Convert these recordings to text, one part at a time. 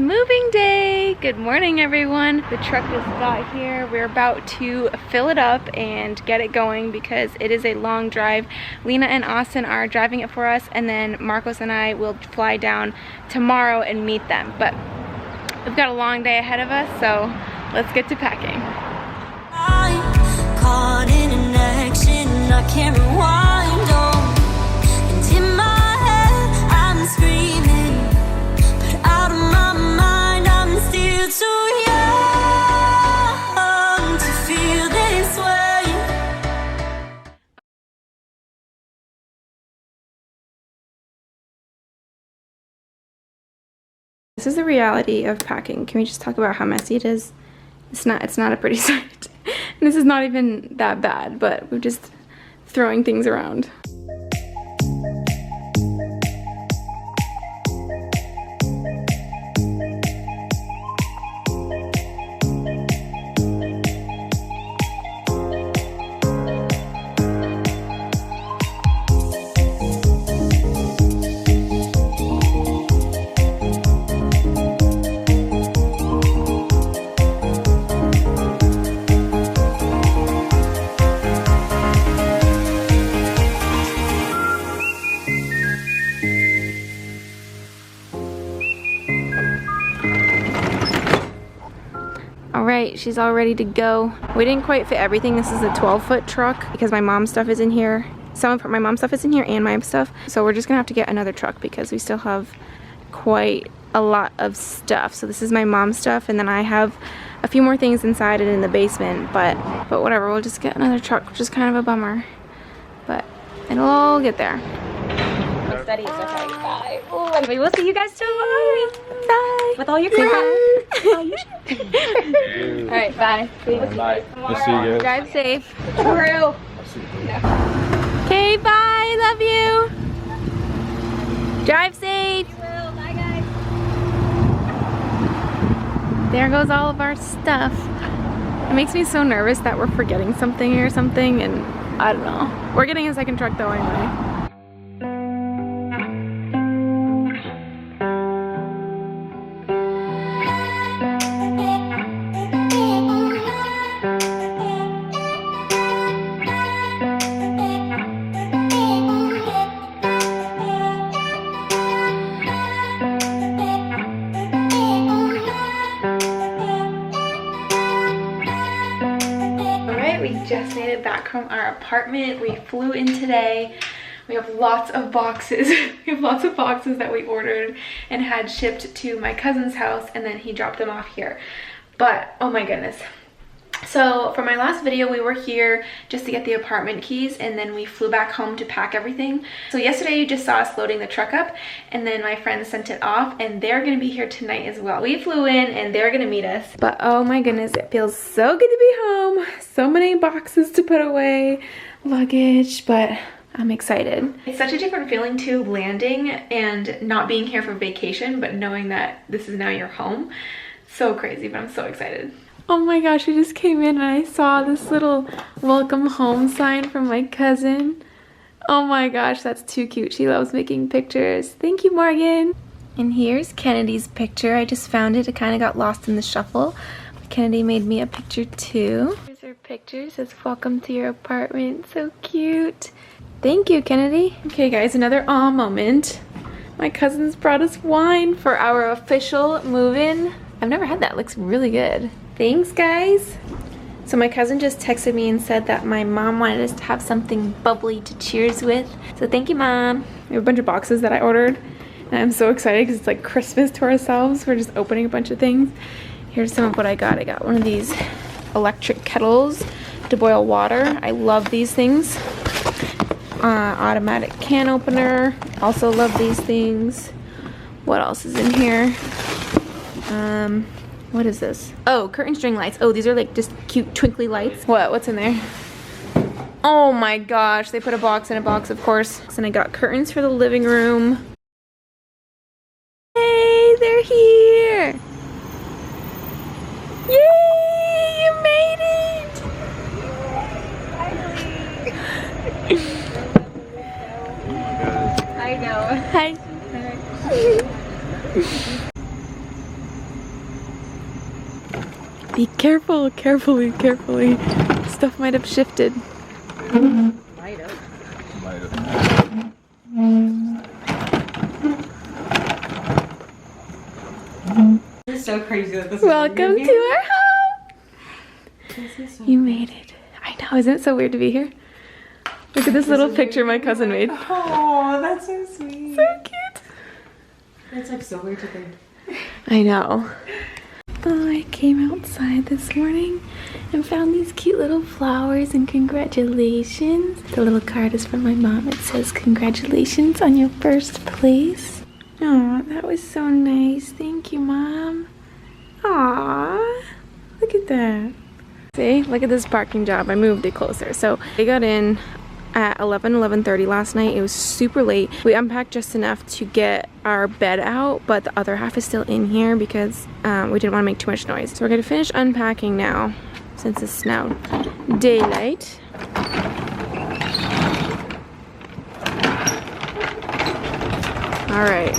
moving day. Good morning, everyone. The truck just got here. We're about to fill it up and get it going because it is a long drive. Lena and Austin are driving it for us, and then Marcos and I will fly down tomorrow and meet them. But we've got a long day ahead of us, so let's get to packing. I'm caught in an action, I can't rewind, oh. And in my head, I'm screaming, but out of my mind, I'm still too young to feel this way. This is the reality of packing. Can we just talk about how messy it is? It's not a pretty sight. This is not even that bad, but we're just throwing things around. Alright, she's all ready to go. We didn't quite fit everything. This is a 12-foot truck because my mom's stuff is in here. Some of my mom's stuff is in here and my stuff. So we're just gonna have to get another truck because we still have quite a lot of stuff. So this is my mom's stuff, and then I have a few more things inside and in the basement, but whatever, we'll just get another truck, which is kind of a bummer. But it'll all get there. Studies, okay, bye. Oh, anyway, we'll see you guys tomorrow. Bye. With all your crap. Alright, bye. Bye. We'll see you guys. Drive safe. True. Okay, bye. Love you. Drive safe. Bye, guys. There goes all of our stuff. It makes me so nervous that we're forgetting something or something, and I don't know. We're getting a second truck though anyway. Just made it back from our apartment. We flew in today. We have lots of boxes. We have lots of boxes that we ordered and had shipped to my cousin's house, and then he dropped them off here. But oh my goodness. So for my last video, we were here just to get the apartment keys, and then we flew back home to pack everything. So yesterday you just saw us loading the truck up, and then my friends sent it off, and they're gonna be here tonight as well. We flew in and they're gonna meet us. But oh my goodness, it feels so good to be home. So many boxes to put away, luggage, but I'm excited. It's such a different feeling too, landing and not being here for vacation, but knowing that this is now your home. So crazy, but I'm so excited. Oh my gosh, I just came in and I saw this little welcome home sign from my cousin. Oh my gosh, that's too cute. She loves making pictures. Thank you, Morgan. And here's Kennedy's picture. I just found it. It kind of got lost in the shuffle. Kennedy made me a picture too. Here's her picture. It says, welcome to your apartment. So cute. Thank you, Kennedy. Okay guys, another aw moment. My cousins brought us wine for our official move-in. I've never had that. It looks really good. Thanks, guys. So my cousin just texted me and said that my mom wanted us to have something bubbly to cheers with. So thank you, Mom. We have a bunch of boxes that I ordered, and I'm so excited because it's like Christmas to ourselves. We're just opening a bunch of things. Here's some of what I got. I got one of these electric kettles to boil water. I love these things. Automatic can opener. Also love these things. What else is in here? What is this? Oh, curtain string lights. Oh, these are like just cute twinkly lights. What's in there? Oh my gosh, they put a box in a box, of course. And I got curtains for the living room. Hey, they're here. Yay, you made it. I know. Hi. Be careful, carefully, carefully. Stuff might have shifted. Might have. It's so crazy that this Welcome to our home. You made it. I know, isn't it so weird to be here? Look at this little picture my cousin made. Oh, that's so sweet. So cute. It's like so weird to think. I know. I came outside this morning and found these cute little flowers and congratulations. The little card is from my mom. It says congratulations on your first place. Oh, that was so nice. Thank you, Mom. Aw, look at that. See, look at this parking job. I moved it closer. So I got in at 11:30 last night. It was super late. We unpacked just enough to get our bed out, but the other half is still in here because we didn't want to make too much noise. So we're gonna finish unpacking now since it's now daylight. All right,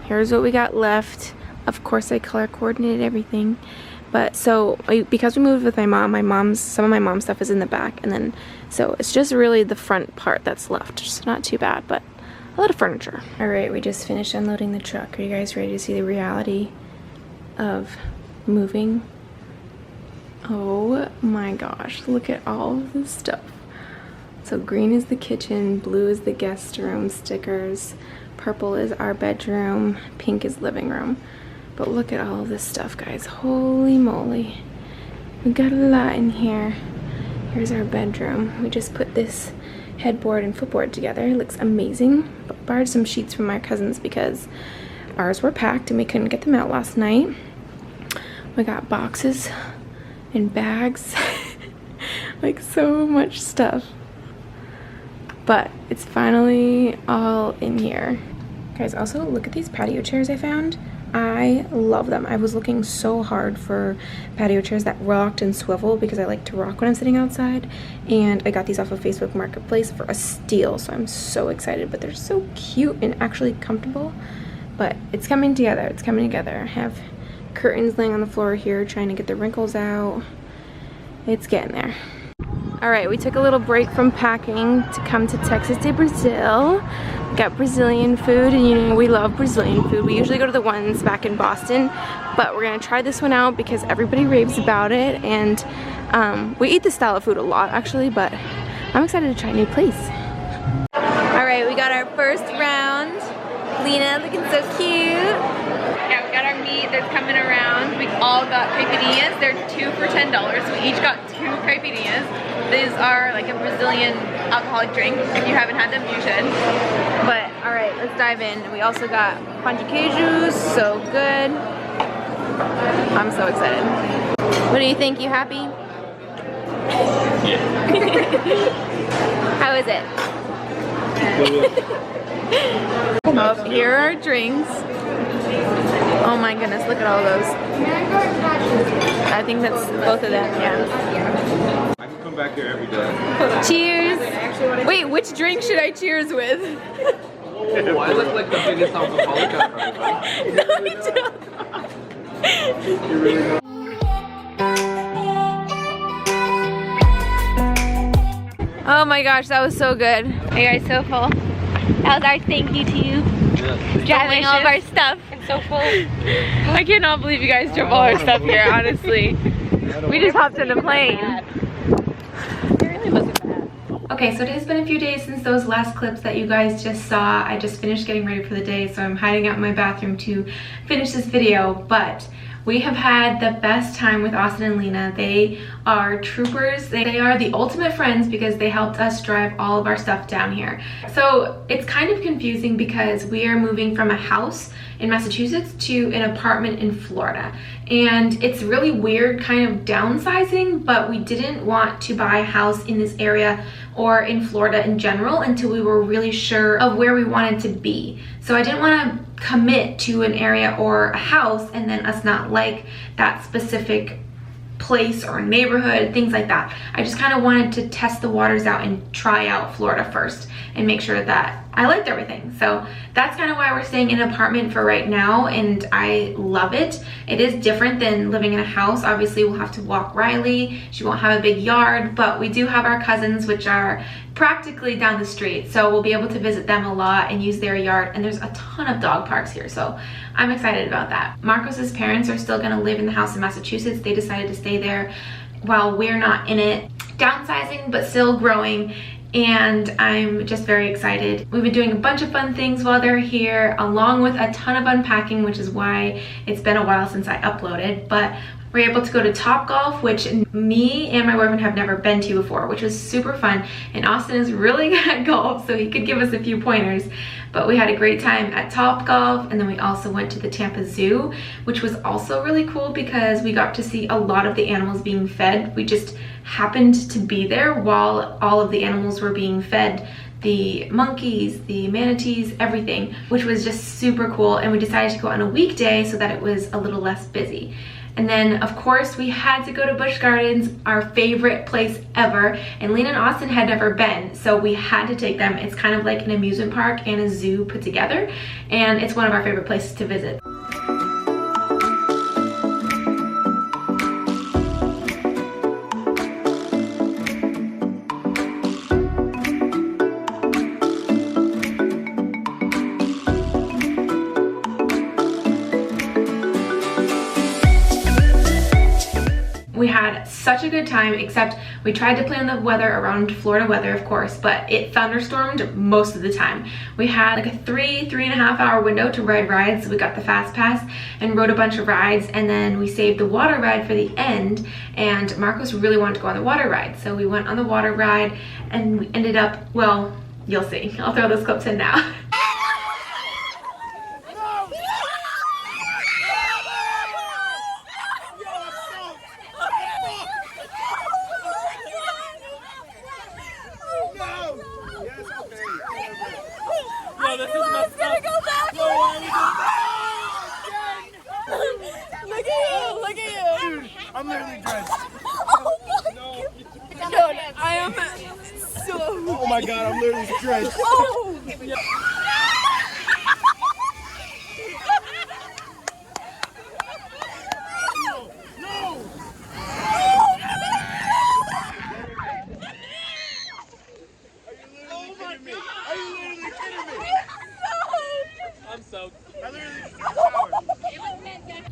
here's what we got left. Of course, I color coordinated everything. But so because we moved with my mom, some of my mom's stuff is in the back, and then so it's just really the front part that's left. It's not too bad, but a lot of furniture. All right, we just finished unloading the truck. Are you guys ready to see the reality of moving? Oh my gosh, look at all of this stuff. So green is the kitchen, blue is the guest room stickers, purple is our bedroom, pink is living room. But look at all of this stuff, guys. Holy moly. We got a lot in here. Here's our bedroom. We just put this headboard and footboard together. It looks amazing. But borrowed some sheets from our cousins because ours were packed and we couldn't get them out last night. We got boxes and bags. Like so much stuff. But it's finally all in here. Guys, also look at these patio chairs I found. I love them. I was looking so hard for patio chairs that rocked and swivel because I like to rock when I'm sitting outside, and I got these off of Facebook Marketplace for a steal, so I'm so excited. But they're so cute and actually comfortable. But it's coming together. It's coming together. I have curtains laying on the floor here trying to get the wrinkles out. It's getting there. All right, we took a little break from packing to come to Texas de Brazil. We got Brazilian food, and you know we love Brazilian food. We usually go to the ones back in Boston, but we're gonna try this one out because everybody raves about it, and we eat this style of food a lot actually, but I'm excited to try a new place. All right, we got our first round. Lena looking so cute. Yeah, we got our meat that's coming around. We all got caipirinhas. They're 2 for $10. So we each got 2 caipirinhas. These are like a Brazilian alcoholic drink. If you haven't had them, you should. But all right, let's dive in. We also got pão de queijos, so good. I'm so excited. What do you think? You happy? Yeah. How is it? Oh, here are our drinks. Oh my goodness, look at all those. I think that's both of them, yeah. I can come back here every day. Cheers! Wait, which drink should I cheers with? Oh, I look like the biggest alcoholic out of everybody. No, I don't. You really don't. Oh my gosh, that was so good. Are you guys so full? That was our thank you to you. Driving all of our stuff. It's so full. I cannot believe you guys drove all our stuff here, honestly. We just hopped in a plane. It really wasn't bad. Okay, so it has been a few days since those last clips that you guys just saw. I just finished getting ready for the day, so I'm hiding out in my bathroom to finish this video, but we have had the best time with Austin and Lena. They are troopers. They are the ultimate friends because they helped us drive all of our stuff down here. So it's kind of confusing because we are moving from a house in Massachusetts to an apartment in Florida. And it's really weird kind of downsizing, but we didn't want to buy a house in this area or in Florida in general until we were really sure of where we wanted to be. So I didn't want to commit to an area or a house and then us not like that specific place or neighborhood, things like that. I just kind of wanted to test the waters out and try out Florida first and make sure that I liked everything. So that's kind of why we're staying in an apartment for right now, and I love it. It is different than living in a house. Obviously we'll have to walk Riley, she won't have a big yard, but we do have our cousins, which are practically down the street, so we'll be able to visit them a lot and use their yard, and there's a ton of dog parks here, so I'm excited about that. Marcos's parents are still gonna live in the house in Massachusetts. They decided to stay there while we're not in it, downsizing but still growing, and I'm just very excited. We've been doing a bunch of fun things while they're here, along with a ton of unpacking, which is why it's been a while since I uploaded, but we're able to go to Topgolf, which me and my boyfriend have never been to before, which was super fun. And Austin is really good at golf, so he could give us a few pointers. But we had a great time at Topgolf, and then we also went to the Tampa Zoo, which was also really cool because we got to see a lot of the animals being fed. We just happened to be there while all of the animals were being fed. The monkeys, the manatees, everything, which was just super cool. And we decided to go on a weekday so that it was a little less busy. And then, of course, we had to go to Busch Gardens, our favorite place ever. And Lena and Austin had never been, so we had to take them. It's kind of like an amusement park and a zoo put together, and it's one of our favorite places to visit. We had such a good time, except we tried to plan the weather around Florida weather, of course, but it thunderstormed most of the time. We had like a 3.5 hour window to ride rides. So we got the fast pass and rode a bunch of rides, and then we saved the water ride for the end, and Marcos really wanted to go on the water ride. So we went on the water ride and we ended up, well, you'll see. I'll throw those clips in now. I'm literally drenched. I am so... Oh my god, I'm literally drenched. Oh!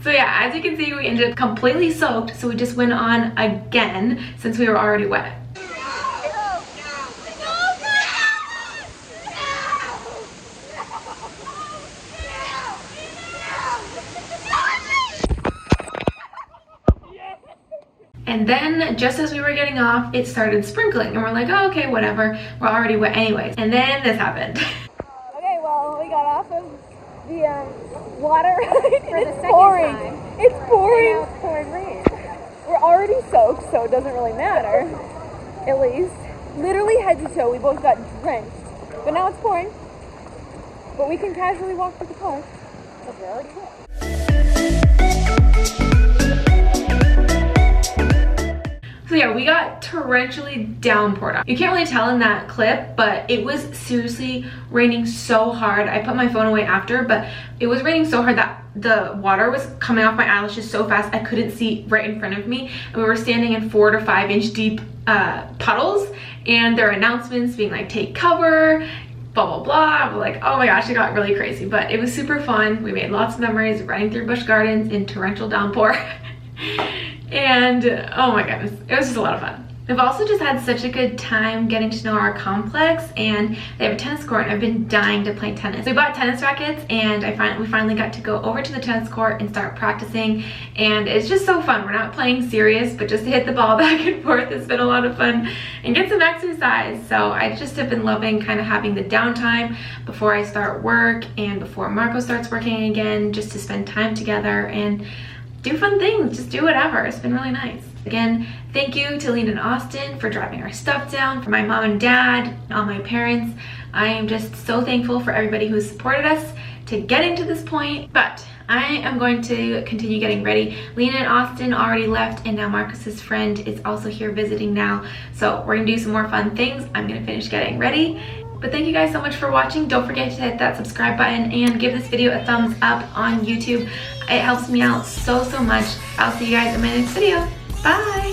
So yeah, as you can see, we ended up completely soaked, so we just went on again since we were already wet. And then just as we were getting off, it started sprinkling, and we're like, oh, okay, whatever, we're already wet anyways. And then this happened. Okay, well, we got off of the water ride. It's pouring. It's pouring. It's pouring rain. We're already soaked, so it doesn't really matter. At least. Literally head to toe, we both got drenched. But now it's pouring. But we can casually walk through the park. Because we're already wet. So yeah, we got torrentially downpoured on. You can't really tell in that clip, but it was seriously raining so hard. I put my phone away after, but it was raining so hard that the water was coming off my eyelashes so fast I couldn't see right in front of me. And we were standing in 4 to 5 inch deep puddles, and there were announcements being like, take cover, blah blah blah. We're like, oh my gosh, it got really crazy, but it was super fun. We made lots of memories running through Busch Gardens in torrential downpour. And oh my goodness, it was just a lot of fun. We've also just had such a good time getting to know our complex, and they have a tennis court, and I've been dying to play tennis. We bought tennis rackets, and we finally got to go over to the tennis court and start practicing, and it's just so fun. We're not playing serious, but just to hit the ball back and forth, it's been a lot of fun and get some exercise. So I just have been loving kind of having the downtime before I start work and before Marco starts working again, just to spend time together and do fun things, just do whatever. It's been really nice. Again, thank you to Lena and Austin for driving our stuff down, for my mom and dad, all my parents. I am just so thankful for everybody who's supported us to getting to this point. But I am going to continue getting ready. Lena and Austin already left, and now Marcus's friend is also here visiting now. So we're gonna do some more fun things. I'm gonna finish getting ready. But thank you guys so much for watching. Don't forget to hit that subscribe button and give this video a thumbs up on YouTube. It helps me out so much. I'll see you guys in my next video. Bye!